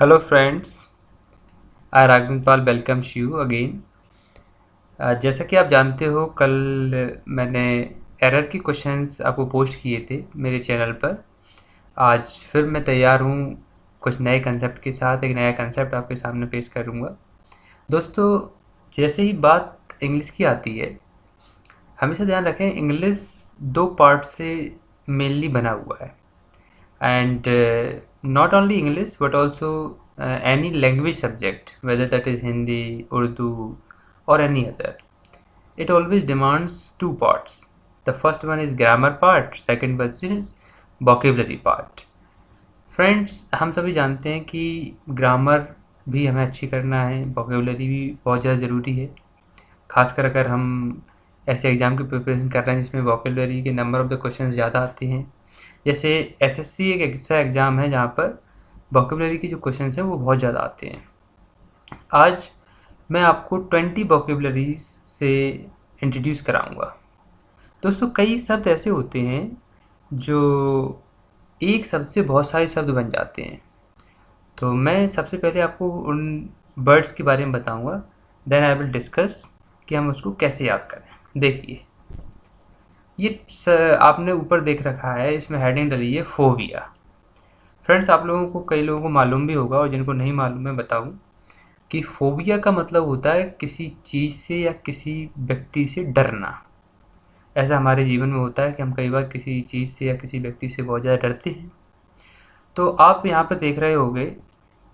Hello friends, I Raghavipal welcomes you again। जैसा कि आप जानते हो कल मैंने एरर की क्वेश्चंस आपको पोस्ट किए थे मेरे चैनल पर। आज फिर मैं तैयार हूँ कुछ नए कंसेप्ट के साथ। एक नया कंसेप्ट आपके सामने पेश करूँगा। दोस्तों, जैसे ही बात इंग्लिश की आती है, हमेशा ध्यान रखें इंग्लिश दो पार्ट से मेनली बना हुआ है। And not only English but also any language subject, whether that is Hindi, Urdu, or any other. It always demands two parts. The first one is grammar part, second one is vocabulary part. Friends, हम सभी जानते हैं कि grammar भी हमें अच्छी करना है, वोकेबलरी भी बहुत ज़्यादा ज़रूरी है। खासकर अगर हम ऐसे एग्ज़ाम की प्रिपरेशन कर रहे हैं जिसमें वोकेबलरी के नंबर ऑफ़ द क्वेश्चंस ज़्यादा आते हैं। जैसे एसएससी एक ऐसा एग्ज़ाम है जहाँ पर वोकेबलरी के जो क्वेश्चंस हैं वो बहुत ज़्यादा आते हैं। आज मैं आपको 20 वोकेबलरीज से इंट्रोड्यूस कराऊंगा। दोस्तों, कई शब्द ऐसे होते हैं जो एक शब्द से बहुत सारे शब्द बन जाते हैं। तो मैं सबसे पहले आपको उन वर्ड्स के बारे में बताऊंगा, देन आई विल डिस्कस कि हम उसको कैसे याद करें। देखिए, आपने ऊपर देख रखा है, इसमें हेडिंग डली है फोबिया। फ्रेंड्स, आप लोगों को, कई लोगों को मालूम भी होगा और जिनको नहीं मालूम मैं बताऊं कि फोबिया का मतलब होता है किसी चीज़ से या किसी व्यक्ति से डरना। ऐसा हमारे जीवन में होता है कि हम कई बार किसी चीज़ से या किसी व्यक्ति से बहुत ज़्यादा डरते हैं। तो आप यहाँ पर देख रहे होंगे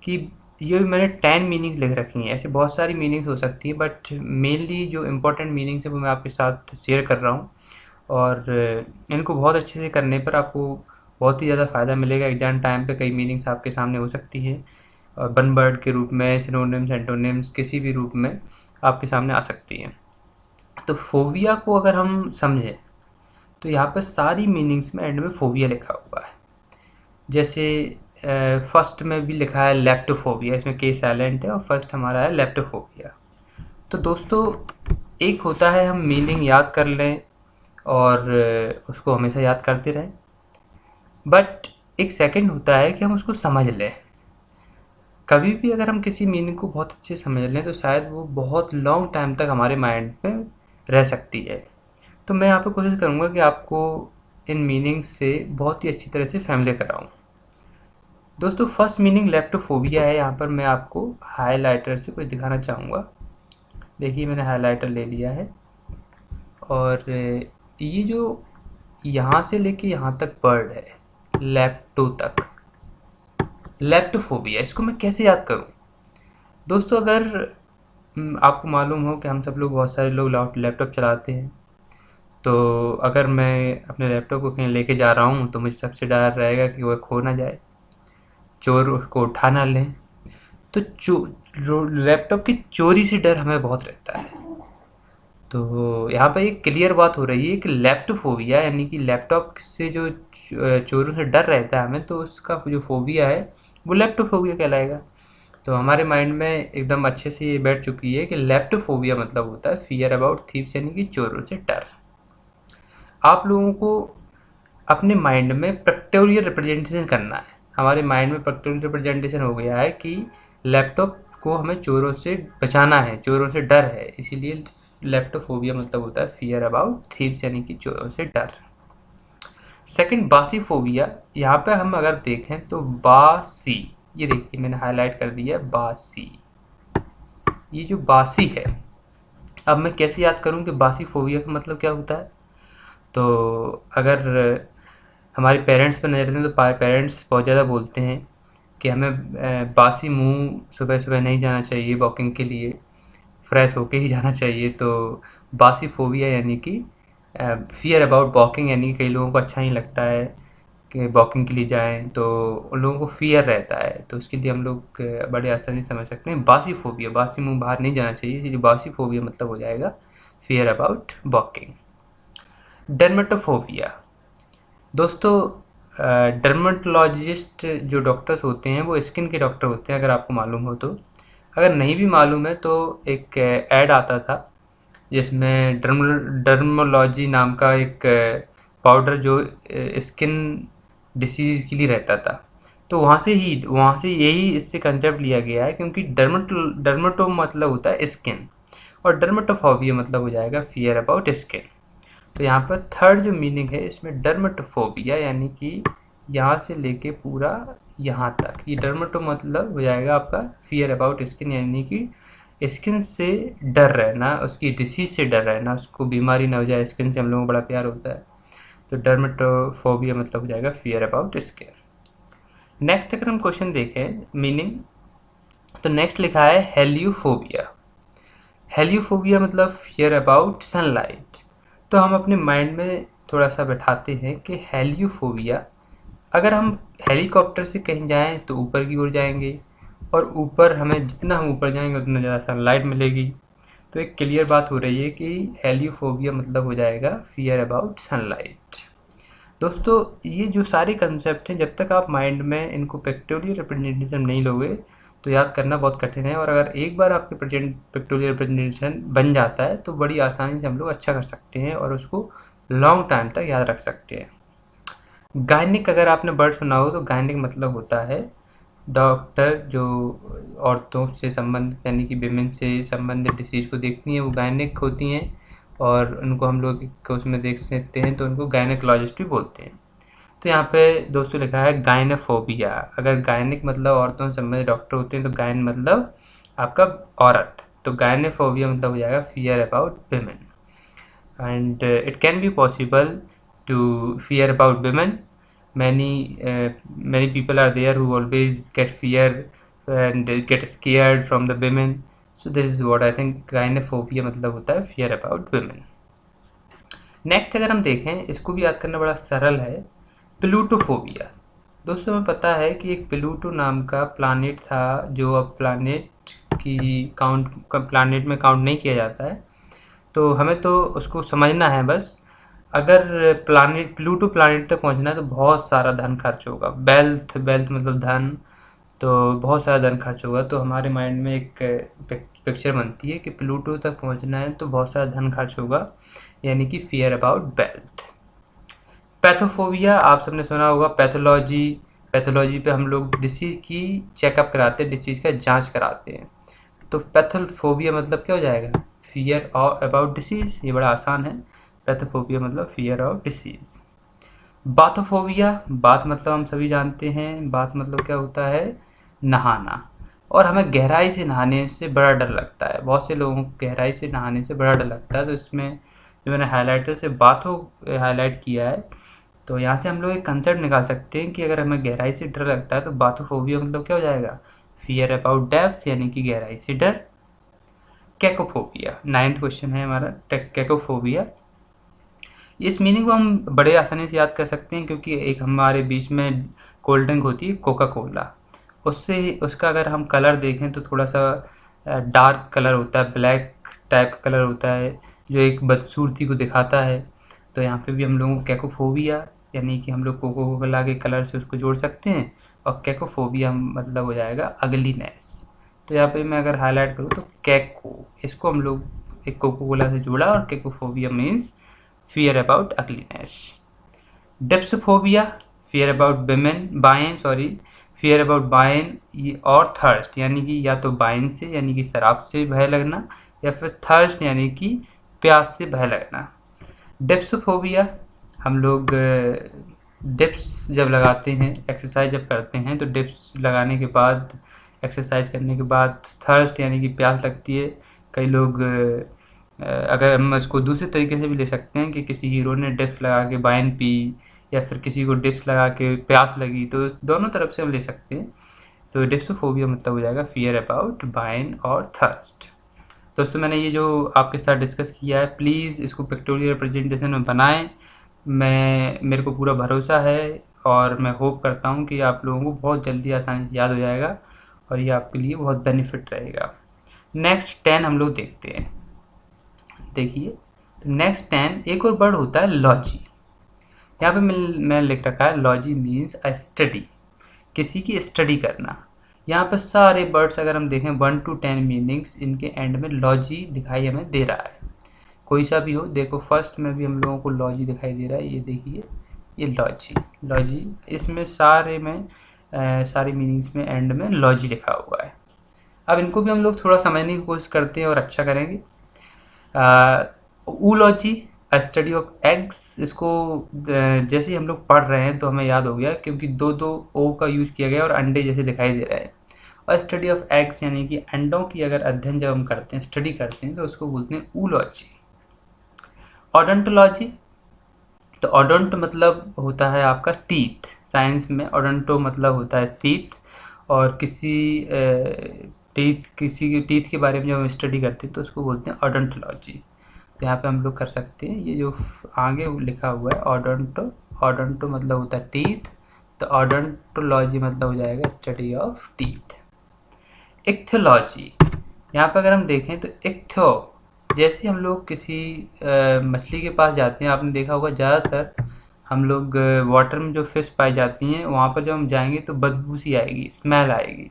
कि ये मैंने 10 मीनिंग्स लिख रखी हैं। ऐसे बहुत सारी मीनिंग्स हो सकती है, बट मेनली जो इम्पोर्टेंट मीनिंग्स है वो मैं आपके साथ शेयर कर रहा हूँ। और इनको बहुत अच्छे से करने पर आपको बहुत ही ज़्यादा फ़ायदा मिलेगा। एग्ज़ाम टाइम पे कई मीनिंग्स आपके सामने हो सकती है और वन वर्ड के रूप में, सिनोनिम्स, एंटोनिम्स, किसी भी रूप में आपके सामने आ सकती हैं। तो फोबिया को अगर हम समझें तो यहाँ पर सारी मीनिंग्स में एंड में फोबिया लिखा हुआ है। जैसे फर्स्ट में भी लिखा है लेप्टोफोबिया, इसमें के साइलेंट है और फर्स्ट हमारा है लेप्टोफोबिया। तो दोस्तों, एक होता है हम मीनिंग याद कर लें और उसको हमेशा याद करते रहें, बट एक सेकंड होता है कि हम उसको समझ लें। कभी भी अगर हम किसी मीनिंग को बहुत अच्छे से समझ लें तो शायद वो बहुत लॉन्ग टाइम तक हमारे माइंड में रह सकती है। तो मैं यहाँ पे कोशिश करूँगा कि आपको इन मीनिंग्स से बहुत ही अच्छी तरह से फैमिलियर कराऊँ। दोस्तों, फर्स्ट मीनिंग लेप्टोफोबिया है। यहाँ पर मैं आपको हाइलाइटर से कुछ दिखाना चाहूँगा। देखिए, मैंने हाइलाइटर ले लिया है और ये जो यहाँ से लेके यहाँ तक वर्ड है, लेप्टो तक, लेप्टोफोबिया, इसको मैं कैसे याद करूँ? दोस्तों, अगर आपको मालूम हो कि हम सब लोग, बहुत सारे लोग लैपटॉप चलाते हैं, तो अगर मैं अपने लैपटॉप को कहीं लेके जा रहा हूँ तो मुझे सबसे डर रहेगा कि वह खो ना जाए, चोर उसको उठा ना लें। तो लैपटॉप की चोरी से डर हमें बहुत रहता है। तो यहाँ पर एक क्लियर बात हो रही है कि लैप्टोफोबिया यानी कि लैपटॉप से जो चोरों से डर रहता है हमें, तो उसका जो फोबिया है वो लैप्टोफोबिया कहलाएगा। तो हमारे माइंड में एकदम अच्छे से ये बैठ चुकी है कि लेप्टोफोबिया मतलब होता है फियर अबाउट थीव्स, यानी कि चोरों से डर। आप लोगों को अपने माइंड में पिक्टोरियल रिप्रेजेंटेशन करना है। हमारे माइंड में पिक्टोरियल रिप्रेजेंटेशन हो गया है कि लैपटॉप को हमें चोरों से बचाना है, चोरों से डर है, इसीलिए लेप्टोफोबिया मतलब होता है फियर अबाउट थीव्स, यानी कि चोरों से डर। सेकंड, बासी फोबिया। यहाँ पे हम अगर देखें तो बासी, ये देखिए मैंने हाईलाइट कर दिया बासी। ये जो बासी है, अब मैं कैसे याद करूँ कि बासी फोबिया का मतलब क्या होता है? तो अगर हमारे पेरेंट्स पर नज़र दें तो पेरेंट्स बहुत ज़्यादा बोलते हैं कि हमें बासी मुंह सुबह सुबह नहीं जाना चाहिए वॉकिंग के लिए, फ्रेश होके ही जाना चाहिए। तो बासी फोबिया यानी कि फियर अबाउट वॉकिंग, यानी कि कई लोगों को अच्छा नहीं लगता है कि वॉकिंग के लिए जाएं, तो उन लोगों को फियर रहता है। तो उसके लिए हम लोग बड़े आसानी से समझ सकते हैं बासी फोबिया, बासी मुंह बाहर नहीं जाना चाहिए, इसलिए बासी फोबिया मतलब हो जाएगा फियर अबाउट वॉकिंग। डर्मेटोफोबिया। दोस्तों, डर्मेटोलॉजिस्ट जो डॉक्टर्स होते हैं वो स्किन के डॉक्टर होते हैं, अगर आपको मालूम हो तो। अगर नहीं भी मालूम है तो एक ऐड आता था जिसमें डर्मोलॉजी नाम का एक पाउडर जो स्किन डिसीज़ के लिए रहता था। तो वहाँ से यही इससे कंसेप्ट लिया गया है, क्योंकि डर्मेटो मतलब होता है स्किन और डर्मेटोफोबिया मतलब हो जाएगा फियर अबाउट स्किन। तो यहाँ पर थर्ड जो मीनिंग है इसमें डर्मेटोफोबिया, यानी कि यहाँ से लेके पूरा यहाँ तक, ये डर्मेटो मतलब हो जाएगा आपका फियर अबाउट स्किन, यानी कि स्किन से डर रहना, उसकी डिसीज से डर रहना, उसको बीमारी ना हो जाए। स्किन से हम लोगों को बड़ा प्यार होता है, तो डर्मेटोफोबिया मतलब हो जाएगा फियर अबाउट स्किन। नेक्स्ट अगर हम क्वेश्चन देखें मीनिंग, तो नेक्स्ट लिखा है हेलियोफोबिया। हेलियोफोबिया मतलब फियर अबाउट सनलाइट। तो हम अपने माइंड में थोड़ा सा बैठाते हैं कि हेलियोफोबिया, अगर हम हेलीकॉप्टर से कहीं जाएं तो ऊपर की ओर जाएंगे, और ऊपर हमें जितना हम ऊपर जाएंगे उतना ज़्यादा सनलाइट मिलेगी। तो एक क्लियर बात हो रही है कि हेलियोफोबिया मतलब हो जाएगा फियर अबाउट सनलाइट। दोस्तों ये जो सारे कंसेप्ट हैं, जब तक आप माइंड में इनको पिक्टोरियल रिप्रेजेंटेशन नहीं लोगे तो याद करना बहुत कठिन है, और अगर एक बार आपके पिक्टोरियल रिप्रेजेंटेशन बन जाता है तो बड़ी आसानी से हम लोग अच्छा कर सकते हैं और उसको लॉन्ग टाइम तक याद रख सकते हैं। गायनिक, अगर आपने वर्ड सुना हो तो गायनिक मतलब होता है डॉक्टर जो औरतों से संबंधित यानी कि विमेन से संबंधित डिसीज़ को देखती हैं, वो गायनिक होती हैं, और उनको हम लोग को उसमें देख सकते हैं तो उनको गायनेकोलॉजिस्ट भी बोलते हैं। तो यहाँ पे दोस्तों लिखा है गायनेफोबिया। अगर गायनिक मतलब औरतों से संबंधित डॉक्टर होते हैं तो गायन मतलब आपका औरत, तो गायनेफोबिया मतलब हो जाएगा fear about women. And it can be possible to fear about women. Many people are there who always get fear and get scared from the women. So this is what I think gynophobia मतलब होता है fear about women. Next अगर हम देखें, इसको भी याद करना बड़ा सरल है, प्लूटोफोबिया। दोस्तों हमें पता है कि एक प्लूटो नाम का प्लानिट था, जो अब प्लानिट में काउंट नहीं किया जाता है, तो हमें तो उसको समझना है बस। अगर प्लूटो प्लानिट तक पहुंचना है तो बहुत सारा धन खर्च होगा, वेल्थ मतलब धन, तो बहुत सारा धन खर्च होगा। तो हमारे माइंड में एक पिक्चर बनती है कि प्लूटो तक पहुंचना है तो बहुत सारा धन खर्च होगा, यानी कि फियर अबाउट वेल्थ। पैथोफोबिया, आप सबने सुना होगा, पैथोलॉजी पे हम लोग डिसीज़ की चेकअप कराते हैं, डिसीज़ का जांच कराते हैं। तो पैथोफोबिया मतलब क्या हो जाएगा, फियर अबाउट डिसीज़। ये बड़ा आसान है, पैथोफोबिया मतलब फियर ऑफ डिसीज़। बाथोफोबिया, बात मतलब हम सभी जानते हैं, बात मतलब क्या होता है, नहाना, और हमें गहराई से नहाने से बड़ा डर लगता है। बहुत से लोगों को गहराई से नहाने से बड़ा डर लगता है, तो इसमें जो मैंने हाइलाइटर से बाथो हाईलाइट किया है, तो यहाँ से हम लोग एक कंसेप्ट निकाल सकते हैं कि अगर हमें गहराई से डर लगता है तो बाथोफोबिया मतलब क्या हो जाएगा, फियर अबाउट डेप्थ, यानी कि गहराई से डर। कैकोफोबिया, 9th क्वेश्चन है हमारा, कैकोफोबिया। इस मीनिंग को हम बड़े आसानी से याद कर सकते हैं, क्योंकि एक हमारे बीच में कोल्ड ड्रिंक होती है कोका कोला, उससे उसका अगर हम कलर देखें तो थोड़ा सा डार्क कलर होता है, ब्लैक टाइप का कलर होता है, जो एक बदसूरती को दिखाता है। तो यहाँ पे भी हम लोगों को कैकोफोबिया, यानी कि हम लोग कोका कोला के कलर से उसको जोड़ सकते हैं, और कैकोफोबिया मतलब हो जाएगा अगलीनेस। तो यहाँ पे मैं अगर हाईलाइट करूँ तो कैको, इसको हम लोग एक कोका कोला से जोड़ा, और कैकोफोबिया means fear about ugliness. Dipsophobia, fear about fear about बाइन और थर्स्ट, यानी कि या तो बाइन से यानी कि शराब से भय लगना, या फिर थर्स्ट यानी कि प्यास से भय लगना। डिप्सोफोबिया, हम लोग डिप्स जब लगाते हैं, एक्सरसाइज जब करते हैं, तो डिप्स लगाने के बाद, एक्सरसाइज करने के बाद थर्स्ट यानी कि प्यास लगती है। कई लोग अगर हम इसको दूसरे तरीके से भी ले सकते हैं कि किसी हीरो ने डिप्स लगा के वाइन पी, या फिर किसी को डिप्स लगा के प्यास लगी, तो दोनों तरफ से हम ले सकते हैं। तो डिप्सोफोबिया मतलब हो जाएगा फियर अबाउट वाइन और थर्स्ट। दोस्तों मैंने ये जो आपके साथ डिस्कस किया है, प्लीज़ इसको पिक्टोरियल रिप्रेजेंटेशन में बनाएं। मेरे को पूरा भरोसा है, और मैं होप करता हूँ कि आप लोगों को बहुत जल्दी आसानी से याद हो जाएगा, और ये आपके लिए बहुत बेनिफिट रहेगा। नेक्स्ट 10 हम लोग देखते हैं। देखिए, तो नेक्स्ट 10 एक और वर्ड होता है लॉजी। यहाँ पे मैं लिख रखा है लॉजी मीन्स अ स्टडी, किसी की स्टडी करना। यहाँ पर सारे वर्ड्स अगर हम देखें 1 to 10 मीनिंग्स, इनके एंड में लॉजी दिखाई हमें दे रहा है, कोई सा भी हो। देखो फर्स्ट में भी हम लोगों को लॉजी दिखाई दे रहा है, ये देखिए, ये लॉजी, इसमें सारे में सारी मीनिंग्स में एंड में लॉजी लिखा हुआ है। अब इनको भी हम लोग थोड़ा समझने की कोशिश करते हैं और अच्छा करेंगे। ऊलॉजी, स्टडी ऑफ एग्स, इसको जैसे ही हम लोग पढ़ रहे हैं तो हमें याद हो गया, क्योंकि दो दो ओ का यूज किया गया और अंडे जैसे दिखाई दे रहे हैं। और स्टडी ऑफ एग्स यानी कि अंडों की अगर अध्ययन जब हम करते हैं, स्टडी करते हैं, तो उसको बोलते हैं ऊलॉजी। ऑडोंटोलॉजी, तो ऑडोंट मतलब होता है आपका टीथ, साइंस में ऑडोंटो मतलब होता है टीथ, और किसी टीथ के बारे में जब हम स्टडी करते हैं तो उसको बोलते हैं ऑडोंटोलॉजी। यहाँ पे हम लोग कर सकते हैं, ये जो आगे लिखा हुआ है ऑडोंटो, ऑडोंटो मतलब होता है टीथ, तो ऑडोंटोलॉजी मतलब हो जाएगा स्टडी ऑफ टीथ। इक्थोलॉजी, यहाँ पर अगर हम देखें तो इक्थो, जैसे हम लोग किसी मछली के पास जाते हैं, आपने देखा होगा ज़्यादातर हम लोग वाटर में जो फिश पाई जाती हैं वहाँ पर जब हम जाएंगे तो बदबू सी आएगी, स्मेल आएगी,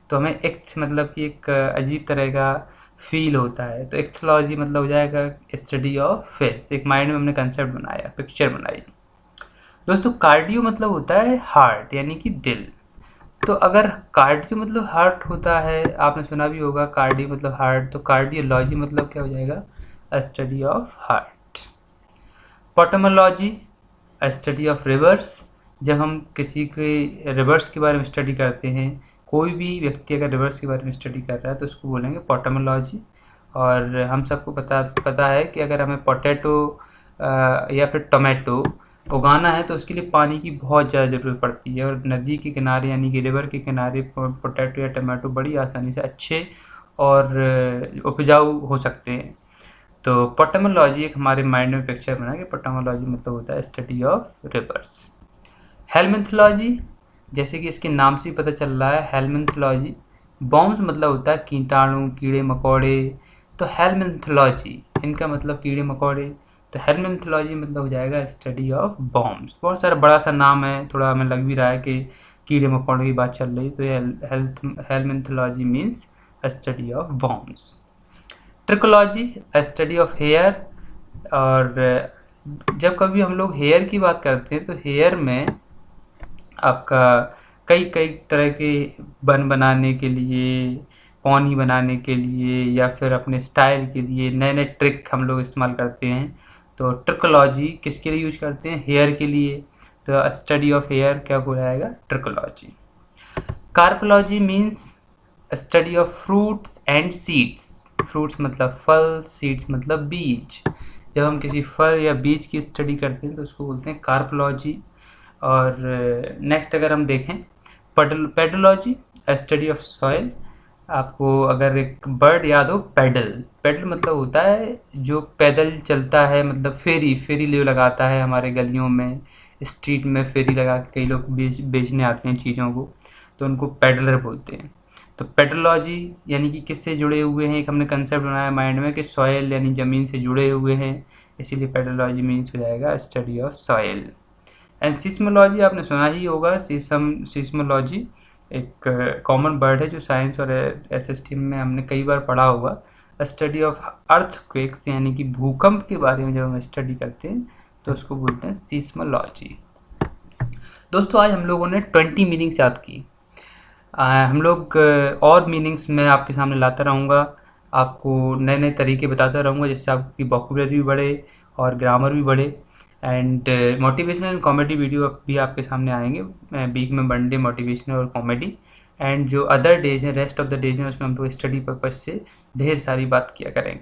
तो हमें इक्थ मतलब कि एक अजीब तरह का फील होता है। तो इक्थोलॉजी मतलब हो जाएगा स्टडी ऑफ फिश। एक माइंड में हमने कंसेप्ट बनाया, पिक्चर बनाई। दोस्तों कार्डियो मतलब होता है हार्ट यानी कि दिल। तो अगर कार्डियो मतलब हार्ट होता है, आपने सुना भी होगा कार्डियो मतलब हार्ट, तो कार्डियोलॉजी मतलब क्या हो जाएगा, study of heart. Potamology, study of rivers, जब हम किसी के रिवर्स के बारे में स्टडी करते हैं, कोई भी व्यक्ति अगर रिवर्स के बारे में स्टडी कर रहा है तो उसको बोलेंगे पोटोमोलॉजी। और हम सबको पता है कि अगर हमें पोटैटो या फिर टोमेटो उगाना है तो उसके लिए पानी की बहुत ज़्यादा ज़रूरत पड़ती है, और नदी के किनारे यानी कि रिवर के किनारे पोटैटो या टमाटो बड़ी आसानी से अच्छे और उपजाऊ हो सकते हैं। तो पोटोमोलॉजी एक हमारे माइंड में पिक्चर बना कि पोटोमोलॉजी मतलब होता है स्टडी ऑफ रिवर्स। हेलमिंथोलॉजी, जैसे कि इसके नाम से ही पता चल रहा है हेलमिंथोलॉजी, बॉम्ब्स मतलब होता है कीटाणु, कीड़े मकोड़े, तो हेलमिंथोलॉजी इनका मतलब कीड़े मकोड़े, तो हेलमिंथोलॉजी मतलब हो जाएगा स्टडी ऑफ बॉम्ब्स। बहुत सारा बड़ा सा नाम है, थोड़ा हमें लग भी रहा है कि कीड़े मकोड़ों की बात चल रही है, तो ये helminthology means study of worms. Trichology, study of hair, और जब कभी हम लोग हेयर की बात करते हैं तो हेयर में आपका कई कई तरह के बन बनाने के लिए, पॉनी बनाने के लिए, या फिर अपने स्टाइल के लिए नए नए ट्रिक हम लोग इस्तेमाल करते हैं। तो ट्रिकोलॉजी किसके लिए यूज करते हैं, हेयर के लिए, तो स्टडी ऑफ हेयर क्या बोलाएगा, trichology. Carpology means study of fruits and seeds, fruits मतलब फल, सीड्स मतलब बीज। जब हम किसी फल या बीज की स्टडी करते हैं तो उसको बोलते हैं कार्पोलॉजी। और नेक्स्ट अगर हम देखें पेडोलॉजी, स्टडी ऑफ सॉइल। आपको अगर एक वर्ड याद हो, पेडल, पेडल मतलब होता है जो पैदल चलता है, मतलब फेरी ले लगाता है हमारे गलियों में, स्ट्रीट में फेरी लगा के कई लोग बेचने आते हैं चीज़ों को, तो उनको पेडलर बोलते हैं। तो पेडोलॉजी यानी कि किससे जुड़े हुए हैं, एक हमने कंसेप्ट बनाया माइंड में कि सॉइल यानी ज़मीन से जुड़े हुए हैं, इसीलिए पेडोलॉजी मीन्स हो जाएगा study of soil. And seismology आपने सुना ही होगा, सिस्मोलॉजी एक कॉमन वर्ड है जो साइंस और एसएसटी में हमने कई बार पढ़ा होगा। स्टडी ऑफ अर्थक्वेक्स यानी कि भूकंप के बारे में जब हम स्टडी करते हैं तो उसको बोलते हैं सिस्मोलॉजी। दोस्तों आज हम लोगों ने 20 मीनिंग्स याद की। हम लोग और मीनिंग्स मैं आपके सामने लाता रहूँगा, आपको नए नए तरीके बताता रहूँगा जिससे आपकी वोकैबुलरी भी बढ़े और ग्रामर भी बढ़े। And motivational and comedy video भी आपके सामने आएंगे वीक में, वन डे मोटिवेशनल और कॉमेडी, एंड जो अदर डेज हैं, रेस्ट ऑफ द डेज हैं, उसमें हम लोग स्टडी पर्पज से ढेर सारी बात किया करेंगे।